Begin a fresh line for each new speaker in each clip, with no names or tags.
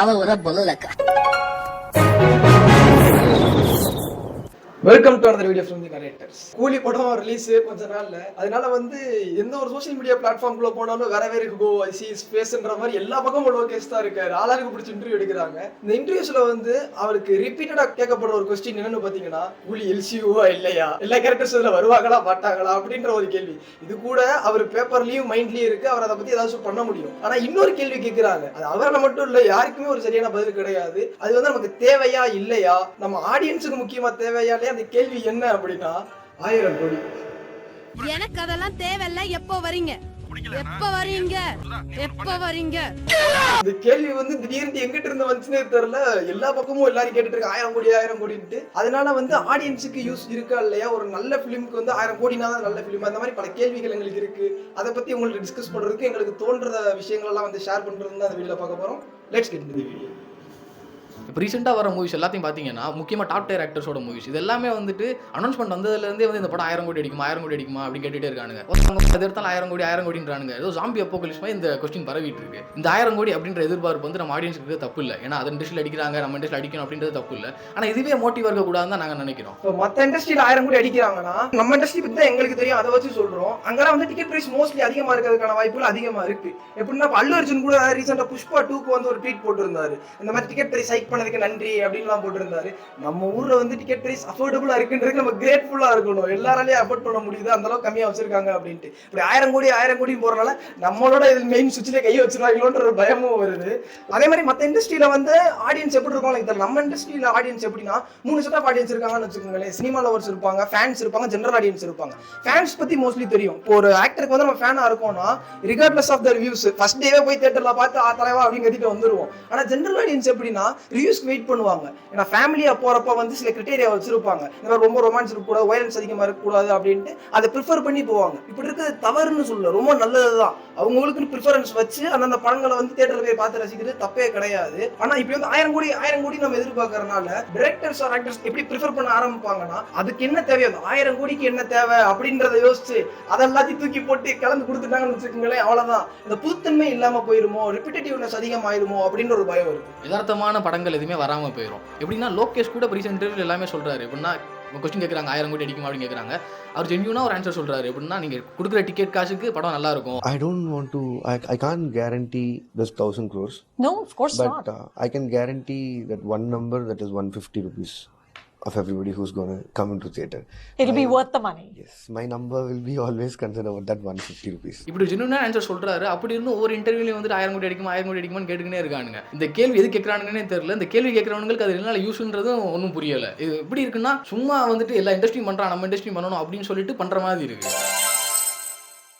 அவ ஒரு பொல்லுலக்கா.
Welcome to another video from the narrators. கூலி படம் ரிலீஸ் கொஞ்ச நாள்ல, அதனால எந்த ஒரு சோஷியல் மீடியா பிளாட்ஃபார்ம்குள்ள போனாலும் வேறவே இருக்கு கோ ஐ சி ஸ்பேஸ்ன்ற மாதிரி எல்லா பக்கமும் லோகேஷ் தான் இருக்காரு. ஆளாருக்கு பிடிச்ச இன்டர்வியூ எடுக்கிறாங்க. இந்த இன்டர்வியூஸ்ல அவருக்கு ரிப்பீட்டடா கேட்கப்படுற ஒரு கொஸ்டின் என்னன்னு பாத்தீங்கன்னா, கூலி எல்சியூவா இல்லையா, எல்லா கேரக்டர்ஸ் இதுல வருவாங்களா மாட்டாங்களா அப்படின்ற ஒரு கேள்வி. இது கூட அவர் பேப்பர்லயும் மைண்ட்லயும் இருக்கு, அவர் அதை பத்தி ஏதாவது பண்ண முடியும். ஆனா இன்னொரு கேள்வி கேட்கிறாங்க, அது அவரால் மட்டும் இல்ல, யாருக்குமே ஒரு சரியான பதில் கிடையாது. அது நமக்கு தேவையா இல்லையா, நம்ம ஆடியன்ஸுக்கு முக்கியமா தேவையா இல்லையா, அந்த கேள்வி என்ன அப்படின்னா 1000 கோடி.
எனக்கு அதெல்லாம் தேவையில்ல. எப்போ வரீங்க, எப்ப வரீங்க, எப்ப வரீங்க?
இந்த கேள்வி திடீர்னு எங்கிட்ட இருந்து வந்துச்சுன்னே தெரியல. எல்லா பக்கமும் எல்லாரும் கேட்டுட்டு இருக்க 1000 கோடி 1000 கோடிட்டு. அதனால ஆடியன்ஸுக்கு யூஸ் இருக்கா இல்லையா, ஒரு நல்ல பிலிமுக்கு 1000 கோடினா தான் நல்ல பிலிம், அந்த மாதிரி பல கேள்விகள் எங்களுக்கு இருக்கு. அதை பத்தி உங்களுக்கு டிஸ்கஸ் பண்றதுக்கு எங்களுக்கு தோன்ற விஷயங்கள் எல்லாம் ஷேர் பண்றது தான் அந்த வீடியோல பார்க்க போறோம். Let's get into the video.
இப்போ ரீசெண்டாக வர மூவிஸ் எல்லாத்தையும் பார்த்தீங்கன்னா, முக்கியமாக டாப் டயர் ஆக்டர்ஸோட மூவிஸ் இது எல்லாமே அனௌன்ஸ்மெண்ட் வந்ததுலேருந்தே இந்த படம் 1000 கோடி அடிக்குமா 1000 கோடி அடிக்குமா அப்படின்னு கேட்டுகிட்டே இருக்கானுங்க. அது எடுத்தாலும் 1000 கோடின்றானுங்க. ஏதோ ஜாம்பி அப்போகலிப்ஸ் இந்த கொஸ்டின் பரவிட்டு இருக்கு. இந்த 1000 கோடி அப்படின்ற எதிர்பார்ப்பு நம்ம ஆடியன்ஸுக்கு தப்பு இல்லை. ஏன்னா அது இண்டஸ்ட்ரியில் அடிக்கிறாங்க, நம்ம இண்டஸ்ட்ரியில் அடிக்கணும் அப்படின்றது தப்பு இல்லை. ஆனால் இதுவே மோட்டிவ் இருக்கக்கூடாதுன்னு தான் நாங்கள் நினைக்கிறோம்.
மற்ற இண்டஸ்ட்ரியில் 1000 கோடி அடிக்கிறாங்கன்னா நம்ம இண்டஸ்ட்ரி பற்றி தான் எங்களுக்கு தெரியும், அதை வச்சு சொல்கிறோம். அங்கெல்லாம் டிக்கெட் பிரைஸ் மோஸ்ட்லி அதிகமாக இருக்கிறதுக்கான வாய்ப்புகள் அதிகமாக இருக்கு. எப்படின்னா அல்லு அர்ஜுன் கூட ரீசெண்டாக புஷ்பா 2க்கு ஒரு ட்வீட் போட்டிருந்தாரு, இந்த மாதிரி டிக்கெட் பிரைஸ் ஹைக் பண்ணதுக்கு நன்றி அப்படின்லாம் போட்டிருந்தாரு. நம்ம ஊர்ல டிக்கெட் பிரைஸ் அஃபோர்டபுளா இருக்குன்றது நம்ம கிரேட்ஃபுல்லா இருக்கணும். எல்லாராலையும் அஃபோர்ட் பண்ண முடியுது, அந்த அளவுக்கு கம்மியா வச்சிருக்காங்க அப்படின்ட்டு. இப்படி 1000 கோடி போறனால நம்மளோட மெயின் சுவிட்ச்ல கையை வச்சிருவாங்களோன்ற ஒரு பயமும் வருது. அதே மாதிரி மற்ற இண்டஸ்ட்ரியில ஆடியன்ஸ் எப்படி இருக்கும் எனக்கு தெரியல. நம்ம இண்டஸ்ட்ரியில ஆடியன்ஸ் எப்படின்னா 3 செட் ஆஃப் ஆடியன்ஸ் இருக்காங்கன்னு வச்சுக்கோங்களேன். சினிமா லவர்ஸ் இருப்பாங்க, ஃபேன்ஸ் இருப்பாங்க, ஜெனரல் ஆடியன்ஸ் இருப்பாங்க. ஃபேன்ஸ் பத்தி மோஸ்ட்லி தெரியும். இப்போ ஒரு ஆக்டருக்கு நம்ம ஃபேனா இருக்கோம்னா regardless of their views first டேவே போய் தியேட்டர்ல பார்த்து தலைவா அப்படின்னு கத்திட்டு வந்துருவோம். ஆனா ஜெனரல் ஆடியன்ஸ் எப்படின்னா ரிவ்யூஸ்க்கு வெயிட் பண்ணுவாங்க. ஏன்னா ஃபேமிலியா போறப்ப சில கிரைட்டீரியா வச்சிருப்பாங்க. இந்த மாதிரி ரொம்ப ரொமான்ஸ் இருக்கக்கூடாது, வயலன்ஸ் அதிகமா இருக்கக்கூடாது அப்படின்ட்டு அதை ப்ரிஃபர் பண்ணி போவாங்க. இப்படி இருக்கிறது தவறுன்னு சொல்ல, ரொம்ப நல்லதுதான். அவங்களுக்கு ப்ரிஃபரன்ஸ் வச்சு அந்த படங்களை தியேட்டர்ல போய் பார்த்து ரசிக்கிறது தப்பே கிடையாது. ஆனா இப்படி 1000 கோடி நம்ம எதிர்பார்க்கறதுனால டைரக்டர்ஸ் ஆர் ஆக்டர்ஸ் எப்படி ப்ரிஃபர் பண்ண ஆரம்பிப்பாங்கன்னா, அதுக்கு என்ன தேவையோ 1000 கோடிக்கு என்ன தேவை அப்படின்றத யோசிச்சு அதெல்லாத்தையும் தூக்கி போட்டு கலந்து கொடுத்துட்டாங்கன்னு வச்சுக்கோங்களேன். அவ்வளவுதான், இந்த புதுத்தன்மை இல்லாம போயிருமோ, ரிப்பிட்டேட்டிவ்னஸ் அதிகமாயிருமோ அப்படின்ற ஒரு பயம் வருது.
யதார்த்தமான படங்கள் எதுவுமே வராம போயிடும். எப்படின்னா லோகேஷ் கூட ரீசெண்ட் இன்டர்வியூல எல்லாமே சொல்றாரு. எப்படின்னா கொஸ்டின் கேட்குறாங்க 1000 கோடி அடிக்குமா அப்படின்னு கேட்குறாங்க. அவர் ஜென்யூனா ஒரு ஆன்சர் சொல்றாரு. எப்படின்னா நீங்க கொடுக்குற டிக்கெட் காசுக்கு படம் நல்லா இருக்கும்.
I can't guarantee this 1000 crores.
No, of course
but,
not.
I can guarantee that one number, that is 150 rupees of everybody who's going to come into theater.
It'll be worth the money.
Yes, my number will be always concerned about that 150 rupees.
இப்படி ஜென்யூனா answer சொல்றாரு. அப்படி இருந்து ஒவ்வொரு இன்டர்வியூலையும் 1000 கோடி அடிக்குமா 1000 கோடி அடிக்குமான்னு கேட்டுக்கிட்டே இருக்கானுங்க. இந்த கேள்வி எது கேட்கறானுங்கன்னே தெரியல. இந்த கேள்வி கேட்கறவங்களுக்கு அது என்னால யூஸ்ன்றதும் ஒன்றும் புரியல. இது எப்படி இருக்குன்னா, சும்மா எல்லா இண்டஸ்ட்ரியும் பண்றான், நம்ம இண்டஸ்ட்ரி பண்ணணும் அப்படின்னு சொல்லிட்டு பண்ற மாதிரி இருக்கு.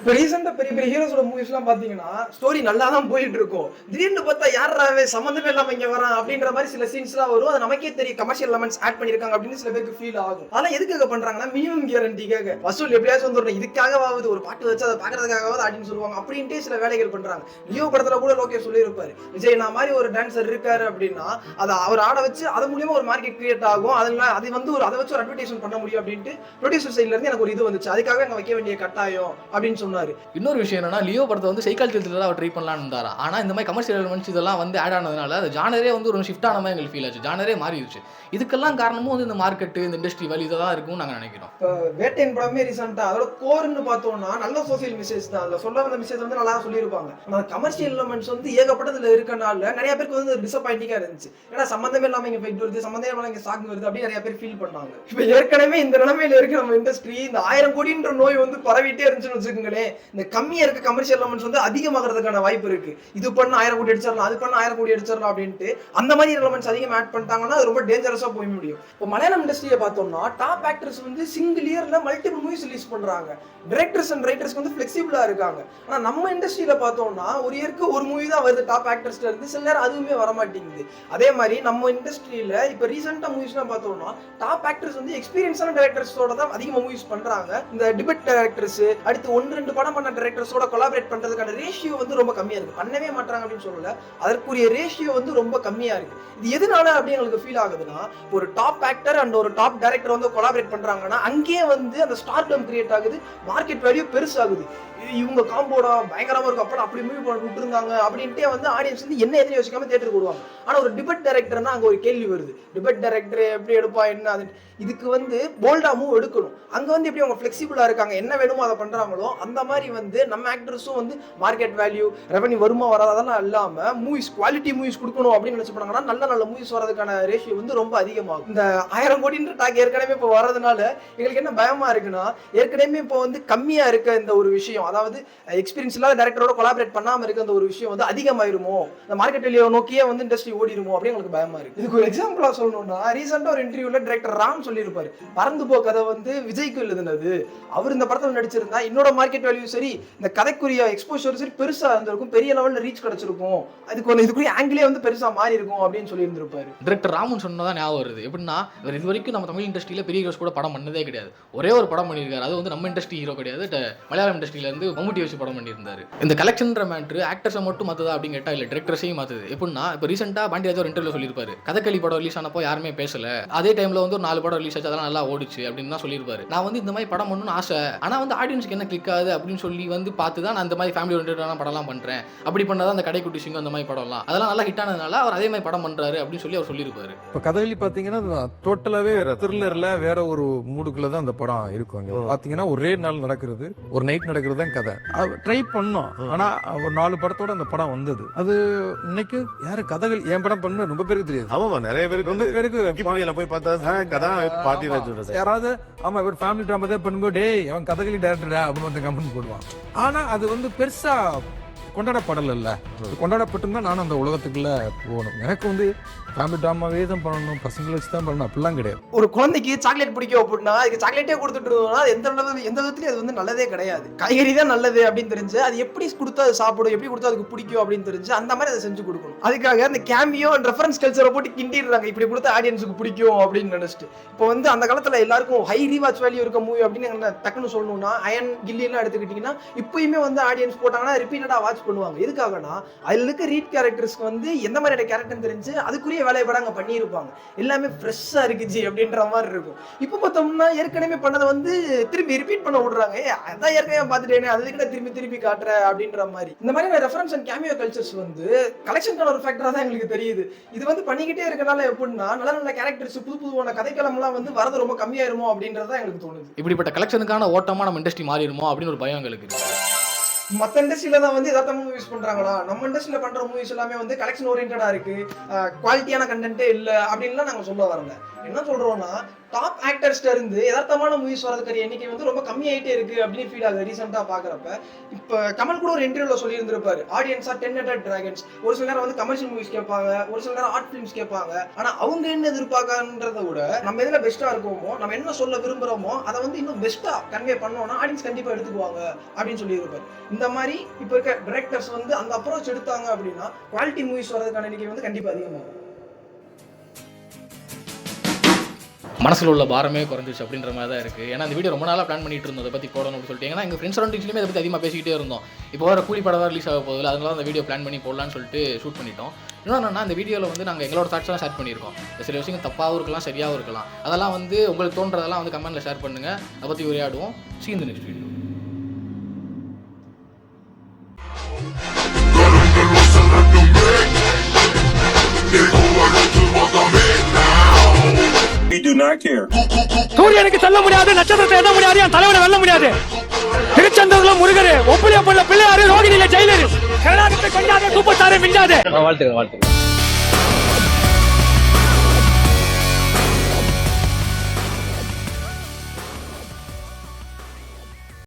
இப்போ ரீசெண்டா பெரிய பெரிய ஹீரோஸோட மூவிஸ் எல்லாம் பாத்தீங்கன்னா ஸ்டோரி நல்லா தான் போயிட்டு இருக்கும். திடீர்னு பார்த்தா யாராவே சம்மந்தமே இல்லாம இங்க வரான் அப்படின்ற மாதிரி சில சீன்ஸ் எல்லாம் வரும். அது நமக்கே தெரியும் கமர்ஷியல் எலமெண்ட்ஸ் ஆட் பண்ணிருக்காங்க அப்படின்னு சில பேருக்கு ஃபீல் ஆகும். ஆனா எதுக்காக பண்றாங்கன்னா, மினிமம் கேரண்டிக்காக வசூல் எப்படியாச்சும் வந்துடும், இதுக்காகவாவது ஒரு பாட்டு வச்சு அதை பாக்குறதுக்காகவாது அப்படின்னு சொல்லுவாங்க. அப்படின்ட்டு சில வேலைகள் பண்றாங்க. லியோ படத்துல கூட லோகேஷ் சொல்லியிருப்பாரு, விஜய் நான் மாதிரி ஒரு டான்சர் இருக்காரு அப்படின்னா அதை அவர் ஆட வச்சு அது மூலியமா ஒரு மார்க்கெட் கிரியேட் ஆகும், அதனால அது அதை வச்சு ஒரு அட்வர்டைஸ்மெண்ட் பண்ண முடியும் அப்படின்ட்டு ப்ரொடியூசர் சைட்ல இருந்து எனக்கு ஒரு இது வந்துச்சு, அதுக்காக அங்க வைக்க வேண்டிய கட்டாயம் அப்படின்னு சொன்னாரு.
இன்னொரு விஷயம் என்னன்னா, லியோ படத்தை சைக்காலஜி த்ரில்லரா அவர் ட்ரை பண்ணலாம்னு இருந்தாரா. ஆனா இந்த மாதிரி கமர்ஷியல் எலிமெண்ட்ஸ் இதெல்லாம் ஆட் ஆனதுனால அது ஜானரே ஒரு ஷிஃப்ட் ஆன மாதிரி எங்களுக்கு ஃபீல் ஆச்சு. ஜானரே மாறிடுச்சு. இதுக்கெல்லாம் காரணமும் இந்த மார்க்கெட், இந்த இண்டஸ்ட்ரி வழி இதெல்லாம் இருக்கும்னு நாங்க நினைக்கிறோம்.
வேட்டையன் படமே ரீசெண்டா அதோட கோர்னு பார்த்தோம்னா நல்ல சோசியல் மெசேஜ் தான். அதுல சொல்ல வந்த மெசேஜ் நல்லா சொல்லியிருப்பாங்க. அந்த கமர்ஷியல் எலிமெண்ட்ஸ் ஏகப்பட்டதுல இருக்கனால நிறைய பேருக்கு டிசப்பாயிண்டிங்கா இருந்துச்சு. ஏன்னா சம்பந்தமே இல்லாம இங்க ஃபைட் வருது, சம்பந்தமே இல்லாம இங்க சாங் வருது அப்படின்னு நிறைய பேர் ஃபீல் பண்ணாங்க. இப்ப ஏற்கனவே இந்த நிலைமையில இருக்கு நம்ம இண்டஸ்ட்ரி. இந்த 1000 கோடின்ற நோய் பரவிட்டே இருந்துச்சுன்னு வச்சுக்கோங்களேன். இந்த கம்மியா இருக்க கமர்ஷியல் எலிமெண்ட்ஸ் அதிகமாகிறதுக்கான வாய்ப்பு இருக்கு. இது பண்ண 1000 கோடி அடிச்சிடலாம், அது பண்ண 1000 கோடி அடிச்சிடலாம் அப்படின்ட்டு அந்த மாதிரி எலிமெண்ட்ஸ் அதிகமாக ஆட் பண்ணிட்டாங்கன்னா அது ரொம்ப டேஞ்சரஸா போய் முடியும். இப்போ மலையாளம் இண்டஸ்ட்ரியை பார்த்தோம்னா டாப் ஆக்டர்ஸ் சிங்கிள் இயர்ல மல்டிபிள் மூவிஸ் ரிலீஸ் பண்றாங்க. டைரக்டர்ஸ் அண்ட் ரைட்டர்ஸ் ஃபிளெக்சிபிளா இருக்காங்க. ஆனா நம்ம இண்டஸ்ட்ரியில பார்த்தோம்னா ஒரு இயருக்கு ஒரு மூவி தான் வருது டாப் ஆக்டர்ஸ்ல இருந்து, சில நேரம் அதுவுமே வர மாட்டேங்குது. அதே மாதிரி நம்ம இண்டஸ்ட்ரியில இப்போ ரீசெண்டா மூவிஸ்லாம் பார்த்தோம்னா டாப் ஆக்டர்ஸ் எக்ஸ்பீரியன்ஸான டைரக்டர்ஸோட தான் அதிகமாக மூவிஸ் பண்றாங்க. இந்த டிபேட் டைரக்டர்ஸ் அடுத்து 1-2 படம் பண்ண டைரக்டர்ஸோட கொலாபரேட் பண்றதுக்கான ரேஷியோ ரொம்ப கம்மியா இருக்கு. பண்ணவே மாட்டாங்க அப்படின்னு சொல்லல, அதற்குரிய ரேஷியோ ரொம்ப கம்மியா இருக்கு. இது எதனால அப்படின்னு உங்களுக்கு ஃபீல் ஆகுதுன்னா, ஒரு டாப் ஆக்டர் அண்ட் ஒரு டாப் டைரக்டர் கொலாபரேட் பண்றாங்கன்னா அங்கேயே அந்த ஸ்டார்டம் கிரியேட் ஆகுது, மார்க்கெட் வேல்யூ பெருசாகுது. இவங்க காம்போடா பயங்கரமா இருக்கும், அப்ப அப்படி மூவி விட்டுருந்தாங்க அப்படின்ட்டே வந்து ஆடியன்ஸ் வந்து என்ன எதுவும் யோசிக்காம தேட்டருக்கு விடுவாங்க. ஆனா ஒரு டிபேட் டைரக்டர்னா அங்க ஒரு கேள்வி வருது, டிபேட் டைரக்டர் எப்படி எடுப்பா என்ன அது, இதுக்கு வந்து போல்டா மூவ் எடுக்கணும். அங்க வந்து எப்படி அவங்க ஃபிளெக்சிபிளா இருக்காங்க, என்ன வேணுமோ அதை பண்றாங்களோ அந்த மாதிரி வந்து நம்ம ஆக்டர்ஸும் வந்து மார்க்கெட் வேல்யூ ரெவன்யூ வருமா வராதெல்லாம் இல்லாம மூவிஸ் குவாலிட்டி மூவிஸ் கொடுக்கணும் அப்படின்னு நினைச்சு பண்ணாங்கன்னா நல்ல நல்ல மூவிஸ் வரதுக்கான ரேஷியோ வந்து ரொம்ப அதிகமாகும். இந்த 1000 கோடின்ற டாக் ஏற்கனவே இப்போ வர்றதுனால எங்களுக்கு என்ன பயமா இருக்குன்னா, ஏற்கனவே இப்போ வந்து கம்மியா இருக்க இந்த ஒரு விஷயம், அதாவது எக்ஸ்பீரியன்ஸ் இல்லாத டைரக்டரோட கொலாபரேட் பண்ணாம இருக்க அந்த ஒரு விஷயம் வந்து அதிகமாயிருமோ, இந்த மார்க்கெட் வேல்யூ நோக்கியே வந்து இண்டஸ்ட்ரி ஓடிடுமோ அப்படின்னு எங்களுக்கு பயமா இருக்கு. இதுக்கு ஒரு எக்ஸாம்பிளா சொல்லணும்னா, ரீசெண்டா ஒரு இன்டர்வியூல டைரக்டர் ராம் சொல்லியிருப்பாரு, பறந்து போ கதை வந்து விஜய்க்கு எழுதுனது, அவர் இந்த படத்துல நடிச்சிருந்தா என்னோட மார்க்கெட் வேல்யூ சரி, இந்த கதைக்குரிய எக்ஸ்போஷர் சரி பெருசா இருந்திருக்கும், பெரிய லெவல்ல ரீச் கிடைச்சிருக்கும், இதுக்குரிய ஆங்கிலே வந்து பெருசா மாறி இருக்கும் அப்படின்னு சொல்லி இருந்திருப்பாரு.
டைரக்டர் ராமன் சொன்னதான் ஞாபகம் வருது. எப்படின்னா இவர் இது வரைக்கும் நம்ம தமிழ் இண்டஸ்ட்ரியில பெரிய ஹீரோஸ் கூட படம் பண்ணதே கிடையாது. ஒரே ஒரு படம் பண்ணியிருக்காரு, அது வந்து நம்ம இண்டஸ்ட்ரி ஹீரோ கிடையாது, மலையாளம் இண்டஸ்ட்ரியில இருந்து மம்முட்டி வச்சு படம் பண்ணியிருந்தாரு. இந்த கலெக்ஷன்ற மேட்ரு ஆக்டர்ஸை மட்டும் மாத்துதா அப்படின்னு கேட்டா இல்ல, டைரக்டர்ஸையும் மாத்துது. எப்படின்னா இப்போ ரீசெண்டா பாண்டியராஜ் ஒரு இன்டர்வியூல சொல்லியிருப்பாரு, கதகளி படம் ரிலீஸ் ஆனப்போ யாருமே பேசல, அதே டைம்ல வந்து ஒரு 4 படம் ரிலீஸ் ஆச்சு, அதெல்லாம் நல்லா ஓடிச்சு அப்படின்னு தான் சொல்லியிருப்பாரு. நான் வந்து இந்த மாதிரி படம் பண்ணணும்னு ஆசை, ஆனா வந்து ஆடியன்ஸ்க்கு என்ன கிளிக் ஆகுது அப்படின்னு சொல்லி வந்து பார்த்து தான் நான் இந்த மாதிரி ஃபேமிலி ஓரியன்டான படம்லாம் பண்றேன், அப்படி பண்ணாதான் அந்த கடைக்குட்டி சிங்கம் அந்த மாதிரி படம்லாம் அதெல்லாம் நல்லா ஹிட் ஆனதுனால அவர் அதே மாதிரி படம் பண்றாரு அப்படின்னு சொல்லி அவர் சொல்லியிருப்பாரு.
இப்போ கதகளி பார்த்தீங்கன்னா டோட்டலாகவே த்ரில்லரில் வேற ஒரு மூடுக்குள்ள தான் அந்த படம் இருக்கும். அங்கே பார்த்தீங்கன்னா ஒரே நாள் நடக்கிறது, ஒரு நைட் நடக்கிறது தான் கதை. ட்ரை பண்ணோம், ஆனால் ஒரு 4 படத்தோட அந்த படம் வந்தது. அது இன்னைக்கு யாரு கதகளி என் படம் பண்ண ரொம்ப பேருக்கு தெரியாது.
ஆமா, நிறைய பேருக்கு வந்து போய் பார்த்தா கதை பாட்டி
யாராவது ஆமா இவர் ஃபேமிலி ட்ராமா தான் பண்ணும்போது டேய் அவன் கதகளி டைரக்டரா அப்படின்னு வந்து கமெண்ட் போடுவான். ஆனா அது வந்து பெருசா கொண்டாடப்படல இல்ல, கொண்டாடப்பட்டிருந்தா நானும் அந்த உலகத்துக்குள்ள போகணும். எனக்கு வந்து ஃபேமிலி ட்ராமாவே தான் பண்ணணும், பசங்களை வச்சு தான் பண்ணணும் அப்படிலாம் கிடையாது.
ஒரு குழந்தைக்கு சாக்லேட் பிடிக்கும் அப்படின்னா அதுக்கு சாக்லேட்டே கொடுத்துட்டு இருந்தோம்னா எந்த விதத்துலயும் அது வந்து நல்லதே கிடையாது. காய்கறி தான் நல்லது அப்படின்னு தெரிஞ்சு அது எப்படி கொடுத்தா அது சாப்பிடும், எப்படி கொடுத்தா அதுக்கு பிடிக்கும் அப்படின்னு தெரிஞ்சு அந்த மாதிரி அதை செஞ்சு கொடுக்கணும். அதுக்காக அந்த கேமியோ அண்ட் ரெஃபரன்ஸ் கல்ச்சரை போட்டு கிண்டிடுறாங்க, இப்படி கொடுத்தா ஆடியன்ஸுக்கு பிடிக்கும் அப்படின்னு நினைச்சிட்டு. இப்போ வந்து அந்த காலத்துல எல்லாருக்கும் ஹை ரீவாச் வேல்யூ இருக்க மூவி அப்படின்னு டக்குன்னு சொல்லணும்னா அயன் கில்லி எல்லாம் எடுத்துக்கிட்டீங்கன்னா இப்பயுமே வந்து ஆடியன்ஸ் போட்டாங்கன்னா ரிப்பீட்டடா வாட்ச் பண்ணுவாங்க. எதுக்காகனா அதுல இருக்க ரீட் கேரக்டர்ஸ்க்கு வந்து எந்த மாதிரியான கேரக்டர் தெரிஞ்சு அதுக்குரிய வேலைப்பட அங்க பண்ணியிருப்பாங்க, எல்லாமே ஃப்ரெஷ்ஷா இருக்குச்சு அப்படின்ற மாதிரி இருக்கும். இப்போ பார்த்தோம்னா ஏற்கனவே பண்ணதை வந்து திரும்பி ரிப்பீட் பண்ண விடுறாங்க, அதான் ஏற்கனவே பார்த்துட்டேனே அது கூட திரும்பி திரும்பி காட்டுற அப்படின்ற மாதிரி. இந்த மாதிரியான ரெஃபரன்ஸ் அண்ட் கேமியோ கல்ச்சர்ஸ் வந்து கலெக்ஷனுக்கான ஒரு ஃபேக்டரா தான் எங்களுக்கு தெரியுது. இது வந்து பண்ணிக்கிட்டே இருக்கனால எப்படின்னா நல்ல நல்ல கேரக்டர்ஸ் புது புதுவான கதைக்களம்லாம் வந்து வரது ரொம்ப கம்மியாயிருமோ அப்படின்றதான் எங்களுக்கு தோணுது.
இப்படிப்பட்ட கலெக்ஷனுக்கான ஓட்டமா நம்ம இண்டஸ்ட்ரி மாறிடுமோ அப்படின்னு ஒரு பயம் எங்களுக்கு இருக்கு.
மற்ற இண்டஸ்ட்ரியில தான் வந்து எதார்த்தமா மூவிஸ் பண்றாங்களா, நம்ம இண்டஸ்ட்ரியில பண்ற மூவிஸ் எல்லாமே வந்து கலெக்ஷன் ஓரியன்டா இருக்கு, குவாலிட்டியான கண்டென்ட்டே இல்ல அப்படின்லாம் நாங்க சொல்ல வரல. என்ன சொல்றோம்னா டாப் ஆக்டர்ஸ்ல இருந்து யதார்த்தமான மூவிஸ் வரதுக்கு எண்ணிக்கை வந்து ரொம்ப கம்மியாயிட்டே இருக்கு அப்படின்னு ஃபீல் ஆகுது. ரீசெண்டா பாக்குறப்ப இப்ப கமல் கூட ஒரு இன்டர்வியூல சொல்லி இருந்திருப்பாரு, ஆடியன்ஸா 10-headed dragons, ஒரு சில நேரம் வந்து கமர்ஷியல் மூவிஸ் கேட்பாங்க, ஒரு சில நேரம் ஆர்ட் பிலிம்ஸ் கேட்பாங்க. ஆனா அவங்க என்ன எதிர்பார்க்கன்றத விட நம்ம எதுல பெஸ்டா இருக்கோமோ, நம்ம என்ன சொல்ல விரும்புறோமோ அதை வந்து இன்னும் பெஸ்டா கன்வே பண்ணோம்னா ஆடியன்ஸ் கண்டிப்பா எடுத்துக்குவாங்க அப்படின்னு சொல்லி இருப்பாரு. இந்த மாதிரி இப்ப இருக்க டைரக்டர்ஸ் வந்து அந்த அப்ரோச் எடுத்தாங்க அப்படின்னா குவாலிட்டி மூவிஸ் வரதுக்கான எண்ணிக்கை வந்து கண்டிப்பா அதிகமாகும்.
மனசில் உள்ள பாரமே குறைஞ்சிச்சு அப்படின்ற மாதிரி தான் இருக்குது. ஏன்னா இந்த வீடியோ ரொம்ப நாளாக பிளான் பண்ணிட்டு இருந்தோம், அதை பற்றி போடணும் அப்படின்னு சொல்லிட்டு. ஏன்னா எங்கள் ஃப்ரெண்ட்ஸ் சரௌண்டிங்ஸ்லேயுமே அதை பற்றி அதிகமாக பேசிக்கிட்டே இருந்தோம். இப்போ வர கூலி படம் ரிலீஸ் ஆக போதில்லை, அதனால அந்த வீடியோ பிளான் பண்ணி போடலான்னு சொல்லிட்டு ஷூட் பண்ணிட்டோம். இன்னொன்னா இந்த வீடியோவில் வந்து நாங்கள் எங்களோட தாட்ஸ்லாம் ஷேர் பண்ணியிருக்கோம். சில விஷயங்கள் தப்பாகவும் இருக்கலாம், சரியாகவும் இருக்கலாம். அதெல்லாம் வந்து உங்களுக்கு தோன்றதெல்லாம் வந்து கமெண்ட்டில் ஷேர் பண்ணுங்கள், அதை பற்றி உரையாடுவோம். See you in the next video.
We do not care.
சூரியனுக்கு சொல்ல முடியாது, நட்சத்திரத்தை எண்ண முடியாது, என் தலைவனை வெல்ல முடியாது. திருச்செந்தூர்ல முருகரு, ஒப்புளிய பொண்ண பிள்ளையாரு, ரோகிணியில ஜெயிலரு, கர்நாடகத்தை கொண்டாட சூப்பர் ஸ்டாரை மிஞ்சாது.
வாழ்த்துக்கள்.